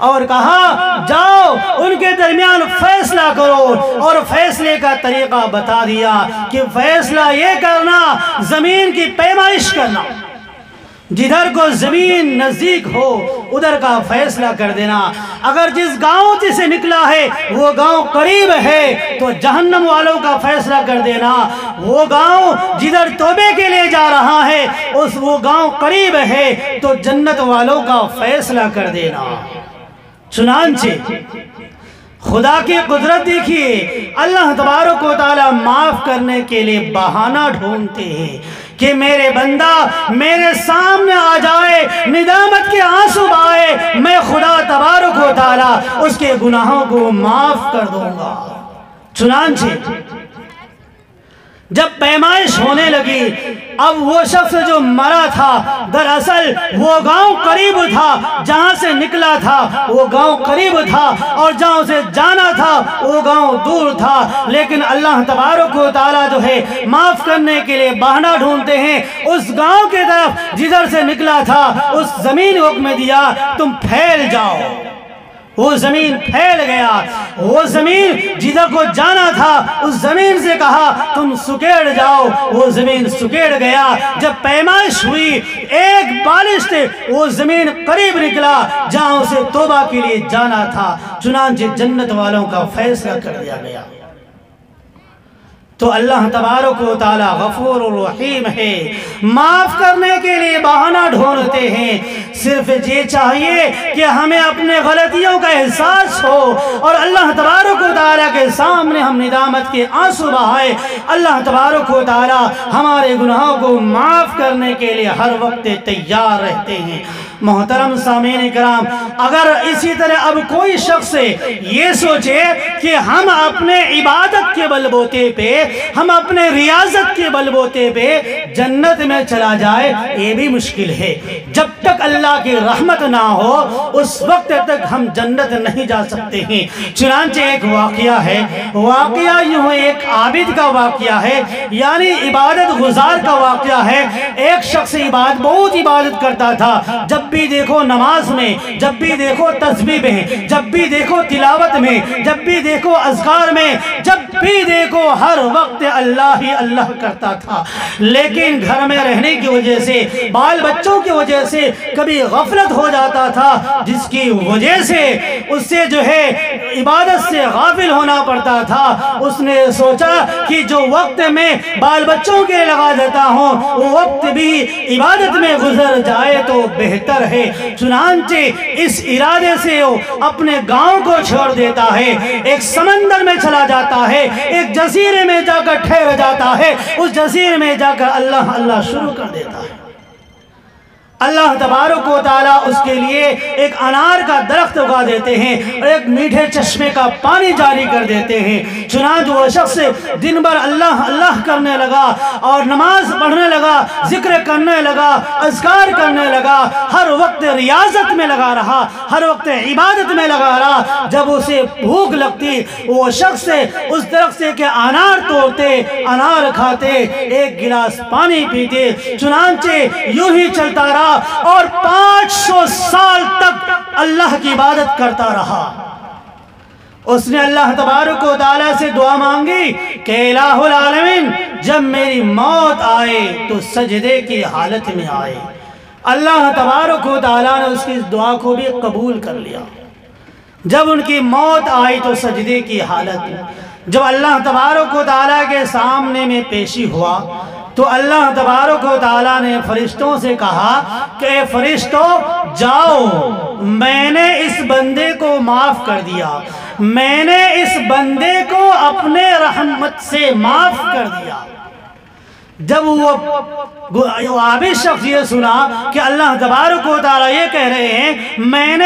اور کہا جاؤ ان کے درمیان فیصلہ کرو، اور فیصلے کا طریقہ بتا دیا کہ فیصلہ یہ کرنا، زمین کی پیمائش کرنا، جدھر کو زمین نزدیک ہو ادھر کا فیصلہ کر دینا۔ اگر جس گاؤں سے نکلا ہے وہ گاؤں قریب ہے تو جہنم والوں کا فیصلہ کر دینا، وہ گاؤں جدھر توبے کے لیے جا رہا ہے وہ گاؤں قریب ہے تو جنت والوں کا فیصلہ کر دینا۔ چنانچہ خدا کی قدرت دیکھیے، اللہ تبارک و تعالیٰ معاف کرنے کے لیے بہانہ ڈھونڈتے ہیں کہ میرے بندہ میرے سامنے آ جائے، ندامت کے آنسو بہائے، میں خدا تبارک و تعالیٰ اس کے گناہوں کو معاف کر دوں گا۔ چنانچہ جب پیمائش ہونے لگی، اب وہ شخص جو مرا تھا دراصل وہ گاؤں قریب تھا، جہاں سے نکلا تھا وہ گاؤں قریب تھا، اور جہاں سے جانا تھا وہ گاؤں دور تھا، لیکن اللہ تبارک و تعالیٰ جو ہے معاف کرنے کے لیے بہانہ ڈھونڈتے ہیں۔ اس گاؤں کی طرف جدھر سے نکلا تھا اس زمین کو حکم دیا تم پھیل جاؤ، وہ زمین پھیل گیا۔ وہ زمین جدھر کو جانا تھا اس زمین سے کہا تم سکیڑ جاؤ، وہ زمین سکیڑ گیا۔ جب پیمائش ہوئی ایک بالش سے وہ زمین قریب نکلا جہاں اسے توبہ کے لیے جانا تھا، چنانچہ جنت والوں کا فیصلہ کر دیا گیا۔ تو اللہ تبارک و تعالیٰ غفور الرحیم ہے، معاف کرنے کے لیے بہانہ ڈھونڈتے ہیں۔ صرف یہ چاہیے کہ ہمیں اپنے غلطیوں کا احساس ہو اور اللہ تبارک و تعالیٰ کے سامنے ہم ندامت کے آنسو بہائے۔ اللہ تبارک و تعالیٰ ہمارے گناہوں کو معاف کرنے کے لیے ہر وقت تیار رہتے ہیں۔ محترم سامعین کرام، اگر اسی طرح اب کوئی شخص یہ سوچے کہ ہم اپنے عبادت کے بل بوتے پہ، ہم اپنے ریاضت کے بل بوتے پہ جنت میں چلا جائے، یہ بھی مشکل ہے۔ جب تک اللہ کی رحمت نہ ہو اس وقت تک ہم جنت نہیں جا سکتے ہیں۔ چنانچہ ایک واقعہ ہے، واقعہ یوں ایک عابد کا واقعہ ہے، یعنی عبادت گزار کا واقعہ ہے۔ ایک شخص بہت عبادت کرتا تھا، جب بھی دیکھو نماز میں، جب بھی دیکھو تسبیح میں، جب بھی دیکھو تلاوت میں، جب بھی دیکھو اذکار میں، جب بھی دیکھو ہر وقت اللہ ہی اللہ کرتا تھا۔ لیکن گھر میں رہنے کی وجہ سے، بال بچوں کی وجہ سے کبھی غفلت ہو جاتا تھا، جس کی وجہ سے اس سے جو ہے عبادت سے غافل ہونا پڑتا تھا۔ اس نے سوچا کہ جو وقت میں بال بچوں کے لگا دیتا ہوں وہ وقت بھی عبادت میں گزر جائے تو بہتر ہے۔ چنانچہ اس ارادے سے وہ اپنے گاؤں کو چھوڑ دیتا ہے، ایک سمندر میں چلا جاتا ہے، ایک جزیرے میں جا کر ٹھہر جاتا ہے، اس جزیرے میں جا کر اللہ اللہ شروع کر دیتا ہے۔ اللہ تبارک و تعالیٰ اس کے لیے ایک انار کا درخت اگا دیتے ہیں اور ایک میٹھے چشمے کا پانی جاری کر دیتے ہیں۔ چنانچہ وہ شخص دن بھر اللہ اللہ کرنے لگا اور نماز پڑھنے لگا، ذکر کرنے لگا، اذکار کرنے لگا، ہر وقت ریاضت میں لگا رہا، ہر وقت عبادت میں لگا رہا۔ جب اسے بھوک لگتی وہ شخص اس درخت سے کہ انار توڑتے، انار کھاتے، ایک گلاس پانی پیتے۔ چنانچہ یوں ہی چلتا رہا اور 500 سال تک اللہ کی عبادت کرتا رہا۔ اس نے اللہ تبارک و تعالیٰ سے دعا مانگی کہ الہ العالمین جب میری موت آئے تو سجدے کی حالت میں آئے۔ اللہ تبارک و تعالیٰ نے اس کی دعا کو بھی قبول کر لیا۔ جب ان کی موت آئی تو سجدے کی حالت میں، جب اللہ تبارک و تعالیٰ کے سامنے میں پیشی ہوا تو اللہ تبارک و تعالیٰ نے فرشتوں سے کہا کہ اے فرشتوں جاؤ، میں نے اس بندے کو معاف کر دیا، میں نے اس بندے کو اپنے رحمت سے معاف کر دیا۔ جب وہ عابد شخص یہ سنا کہ اللہ تبارک و تعالیٰ یہ کہہ رہے ہیں میں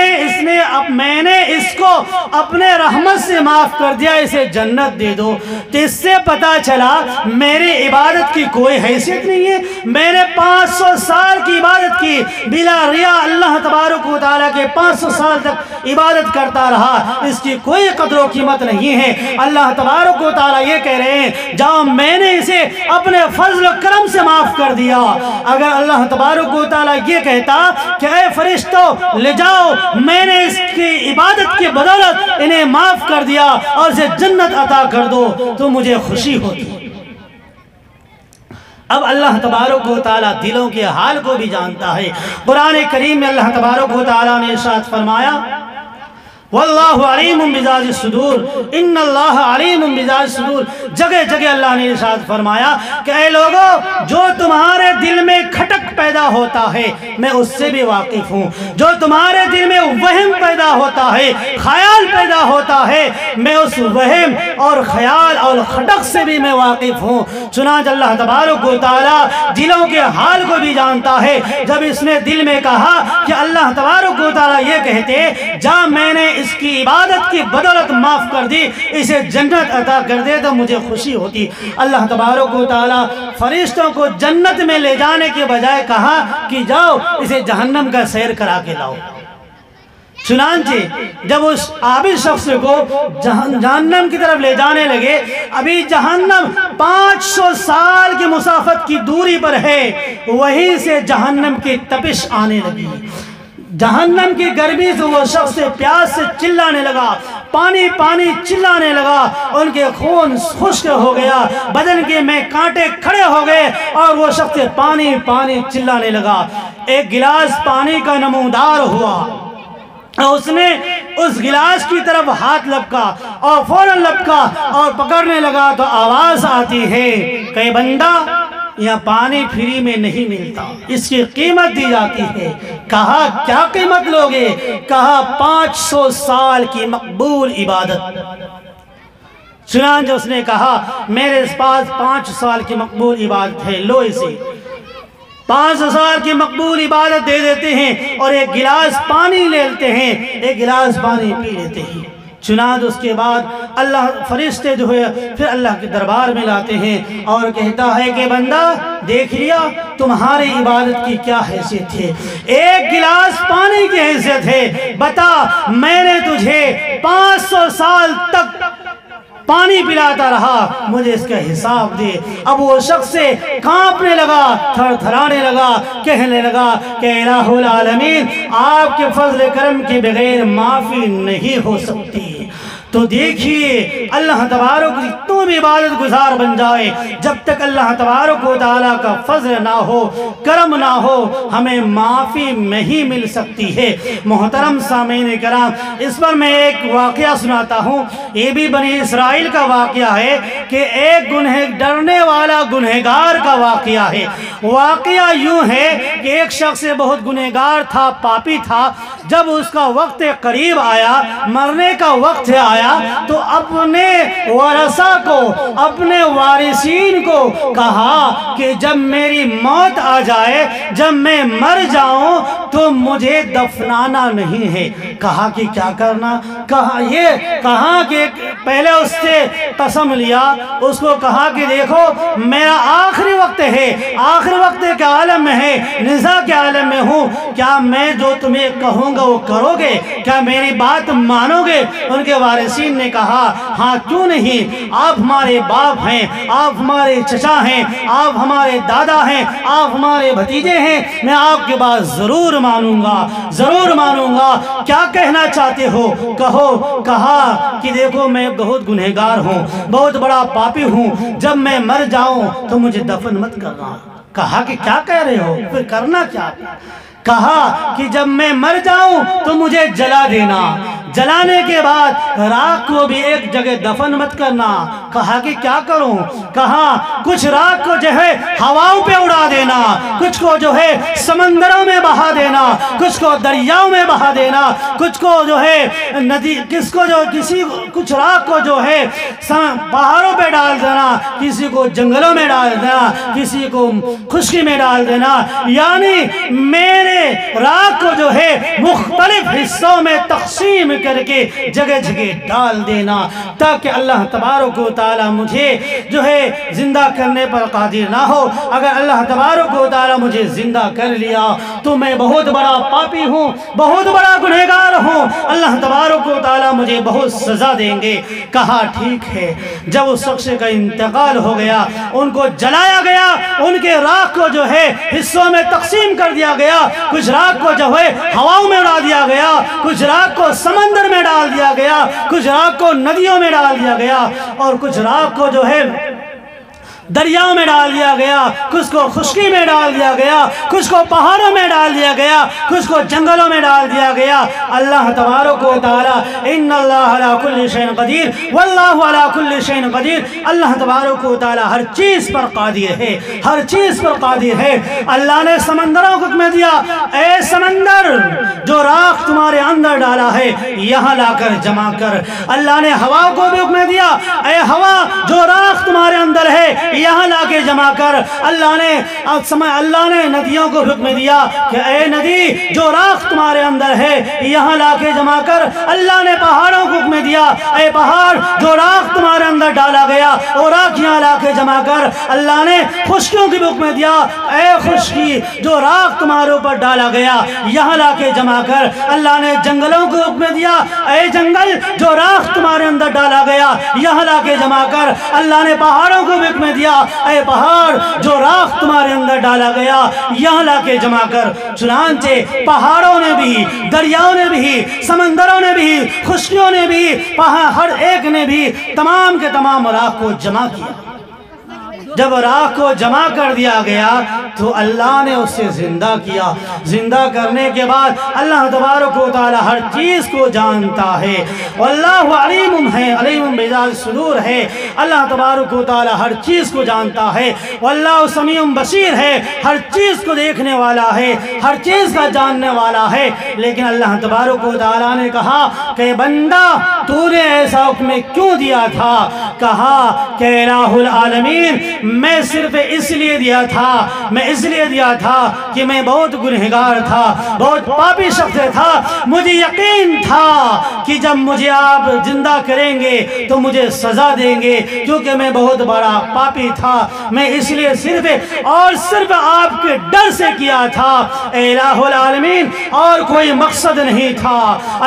نے اس کو اپنے رحمت سے معاف کر دیا، اسے جنت دے دو، تو اس سے پتا چلا میری عبادت کی کوئی حیثیت نہیں ہے۔ میں نے 500 سال کی عبادت کی بلا ریا، اللہ تبارک و تعالیٰ کے 500 سال تک عبادت کرتا رہا، اس کی کوئی قدر و قیمت نہیں ہے۔ اللہ تبارک و تعالیٰ یہ کہہ رہے ہیں جاؤ، میں نے اسے اپنے فضل و کرم سے معاف کر دیا۔ اگر اللہ تبارک و تعالیٰ یہ کہتا کہ اے فرشتوں لے جاؤ، میں نے اس کی عبادت کی بدولت انہیں معاف کر دیا اور اسے جنت عطا کر دو تو مجھے خوشی ہوتی۔ اب اللہ تبارک و تعالیٰ دلوں کے حال کو بھی جانتا ہے۔ قرآن کریم میں اللہ تبارک و تعالیٰ نے ارشاد فرمایا واللہ علیم بذات الصدور، ان اللہ علیم بذات الصدور۔ جگہ جگہ اللہ نے ارشاد فرمایا کہ اے لوگو جو تمہارے دل میں کھٹک پیدا ہوتا ہے میں اس سے بھی واقف ہوں، جو تمہارے دل میں وہم پیدا ہوتا ہے، خیال پیدا ہوتا ہے، میں اس وہم اور خیال اور کھٹک سے بھی میں واقف ہوں۔ چنانچہ اللہ تبارک و تعالیٰ دلوں کے حال کو بھی جانتا ہے۔ جب اس نے دل میں کہا کہ اللہ تبارک و تعالیٰ یہ کہتے جا میں نے اس کی عبادت کی بدولت معاف کر دی، اسے جنت عطا کر دے تو مجھے خوشی ہوتی۔ اللہ تبارک و تعالیٰ فرشتوں کو جنت میں لے جانے کے بجائے کہا کہ جاؤ اسے جہنم کا سیر کرا کے لاؤ۔ چنانچہ جب اس عابد شخص کو جہنم کی طرف لے جانے لگے، ابھی جہنم 500 سال کی مسافت کی دوری پر ہے، وہیں سے جہنم کی تپش آنے لگی۔ جہنم کی گرمی سے وہ شخص پیاس سے چلانے لگا، پانی پانی چلانے لگا، ان کے خون خشک ہو گیا، بدن کے میں کانٹے کھڑے ہو گئے اور وہ شخص پانی پانی چلانے لگا۔ ایک گلاس پانی کا نمودار ہوا، اس نے اس گلاس کی طرف ہاتھ لپکا اور فوراً لپکا اور پکڑنے لگا تو آواز آتی ہے کہ بندہ یہاں پانی فری میں نہیں ملتا، اس کی قیمت دی جاتی ہے۔ کہا کیا قیمت لوگے؟ کہا 500 سال کی مقبول عبادت۔ چنانچہ اس نے کہا میرے پاس 5 سال کی مقبول عبادت ہے، لو اسے۔ 5 سال کی مقبول عبادت دے دیتے ہیں اور ایک گلاس پانی لے لیتے ہیں، ایک گلاس پانی پی لیتے ہیں۔ چنانچہ اس کے بعد اللہ فرشتے جو ہے پھر اللہ کے دربار میں لاتے ہیں اور کہتا ہے کہ بندہ دیکھ لیا تمہاری عبادت کی کیا حیثیت ہے، ایک گلاس پانی کی حیثیت ہے، بتا میں نے تجھے 500 سال تک پانی پلاتا رہا، مجھے اس کا حساب دے۔ اب وہ شخص سے کانپنے لگا، تھر تھرانے لگا، کہنے لگا کہ الہ العالمین آپ کے فضل کرم کے بغیر معافی نہیں ہو سکتی۔ تو دیکھیے اللہ تبارک تو بھی عبادت گزار بن جائے، جب تک اللہ تبارک و تعالیٰ کا فضل نہ ہو، کرم نہ ہو، ہمیں معافی نہیں مل سکتی ہے۔ محترم سامعین کرام، اس پر میں ایک واقعہ سناتا ہوں، یہ بھی بنی اسرائیل کا واقعہ ہے کہ ایک ڈرنے والا گنہگار کا واقعہ ہے۔ واقعہ یوں ہے کہ ایک شخص بہت گنہگار تھا، پاپی تھا، جب اس کا وقت قریب آیا، مرنے کا وقت آیا، تو اپنے ورثہ کو، اپنے وارثین کو کہا کہ جب میری موت آ جائے، جب میں مر جاؤں تو مجھے دفنانا نہیں ہے۔ کہا کہ کیا کرنا؟ کہا کہ پہلے اس سے قسم لیا، اس کو کہا کہ دیکھو میرا آخری وقت ہے، آخری وقت کے عالم میں ہے، نزا کے عالم میں ہوں، کیا میں جو تمہیں کہوں گا وہ کرو گے؟ کیا میری بات مانو گے؟ ان کے وارثین نے کہا ہاں کیوں نہیں، آپ ہمارے باپ ہیں، آپ ہمارے چچا ہیں، آپ ہمارے دادا ہیں، آپ ہمارے بھتیجے ہیں، میں آپ کے بات ضرور مانوں گا، ضرور مانوں گا، کیا کہنا چاہتے ہو کہو۔ کہا کہ دیکھو میں بہت گنہگار ہوں، بہت بڑا پاپی ہوں، جب میں مر جاؤں تو مجھے دفن مت کرنا۔ کہا کہ کیا کہہ رہے ہو، پھر کرنا کیا؟ کہا کہ جب میں مر جاؤں تو مجھے جلا دینا، جلانے کے بعد راکھ کو بھی ایک جگہ دفن مت کرنا۔ کہا کہ کیا کروں؟ کہا کچھ راکھ کو جو ہے ہواؤں پہ اڑا دینا، کچھ کو جو ہے سمندروں میں بہا دینا، کچھ کو دریاؤں میں بہا دینا، کچھ کو جو ہے ندی، کچھ راکھ کو جو ہے پہاڑوں پہ ڈال دینا، کسی کو جنگلوں میں ڈال دینا، کسی کو خشکی میں ڈال دینا، یعنی میرے راکھ کو جو ہے مختلف حصوں میں تقسیم کر کے جگہ جگہ ڈال دینا، تاکہ اللہ تبارک و تعالی مجھے جو ہے زندہ کرنے پر قادر نہ ہو۔ اگر اللہ تبارک و تعالی مجھے زندہ کر لیا تو میں بہت بڑا پاپی ہوں، بہت بڑا گنہگار ہوں، اللہ تبارک و تعالی مجھے بہت سزا دیں گے۔ کہا ٹھیک ہے۔ جب اس شخص کا انتقال ہو گیا، ان کو جلایا گیا، ان کے راکھ کو جو ہے حصوں میں تقسیم کر دیا گیا، کچھ راکھ کو جو ہے ہواؤں میں اڑا دیا گیا، کچھ راکھ کو سمندر میں ڈال دیا گیا، کچھ راکھ کو ندیوں میں ڈال دیا گیا، اور کچھ راکھ کو جو ہے دریاؤں میں ڈال دیا گیا، کچھ کو خشکی میں ڈال دیا گیا، کچھ کو پہاڑوں میں ڈال دیا گیا، کچھ کو جنگلوں میں ڈال دیا گیا۔ اللہ تبارک و تعالی ان اللہ علی کل شیء قدیر واللہ علی کل شیء قدیر، اللہ تبارک و تعالی ہر چیز پر قادر ہے، ہر چیز پر قادر ہے۔ اللہ نے سمندروں کو حکم دیا اے سمندر جو راکھ تمہارے اندر ڈالا ہے یہاں لا کر جمع کر۔ اللہ نے ہوا کو بھی حکم دیا اے ہوا جو راکھ تمہارے اندر ہے یہاں لا کے جمع کر۔ اللہ نے ندیوں کو حکم دیا کہ اے ندی جو راکھ تمہارے اندر ہے یہاں لا کے جمع کر۔ اللہ نے پہاڑوں کو حکم دیا اے پہاڑ جو راکھ تمہارے اندر ڈالا گیا وہ راکھ یہاں لا کے جمع کر۔ اللہ نے خشکیوں کو بھی حکم دیا اے خشکی جو راکھ تمہارے اوپر ڈالا گیا یہاں لا کے جمع کر۔ اللہ نے جنگلوں کو حکم دیا اے جنگل جو راکھ تمہارے اندر ڈالا گیا یہاں لا کے جمع کر۔ اللہ نے پہاڑوں کو بھی حکم دیا اے پہاڑ جو راکھ تمہارے اندر ڈالا گیا یہاں لا کے جمع کر۔ چنانچہ پہاڑوں نے بھی، دریاؤں نے بھی، سمندروں نے بھی، خشکیوں نے بھی، ہر ایک نے بھی تمام کے تمام راکھ کو جمع کیا۔ جب راکھ کو جمع کر دیا گیا تو اللہ نے اسے زندہ کیا۔ زندہ کرنے کے بعد اللہ تبارک و تعالی ہر چیز کو جانتا ہے، واللہ علیم ہے، علیم بذات الصدور ہے۔ اللہ تبارک و تعالی ہر چیز کو جانتا ہے، واللہ سمیع بصیر ہے، ہر چیز کو دیکھنے والا ہے، ہر چیز کا جاننے والا ہے۔ لیکن اللہ تبارک و تعالی نے کہا کہ بندہ تو نے ایسا حکم کیوں دیا تھا؟ کہا کہ الہ العالمین میں صرف اس لیے دیا تھا، میں اس لیے دیا تھا کہ میں بہت گنہگار تھا، بہت پاپی شخص تھا، مجھے یقین تھا کہ جب مجھے آپ زندہ کریں گے تو مجھے سزا دیں گے، کیونکہ میں بہت بڑا پاپی تھا۔ میں اس لیے صرف اور صرف آپ کے ڈر سے کیا تھا اے الہ العالمین، اور کوئی مقصد نہیں تھا۔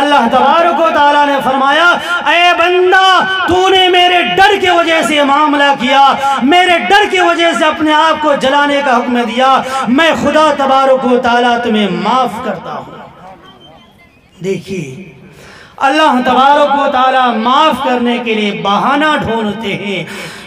اللہ تبارک و تعالیٰ نے فرمایا اے بندہ تو نے میرے ڈر کی وجہ سے معاملہ کیا، میرے ڈر کی وجہ سے اپنے آپ کو جلانے کا حکم دیا، میں خدا تبارک و تعالیٰ تمہیں معاف کرتا ہوں۔ دیکھیے اللہ تبارک و تعالیٰ معاف کرنے کے لیے بہانہ ڈھونڈتے ہیں،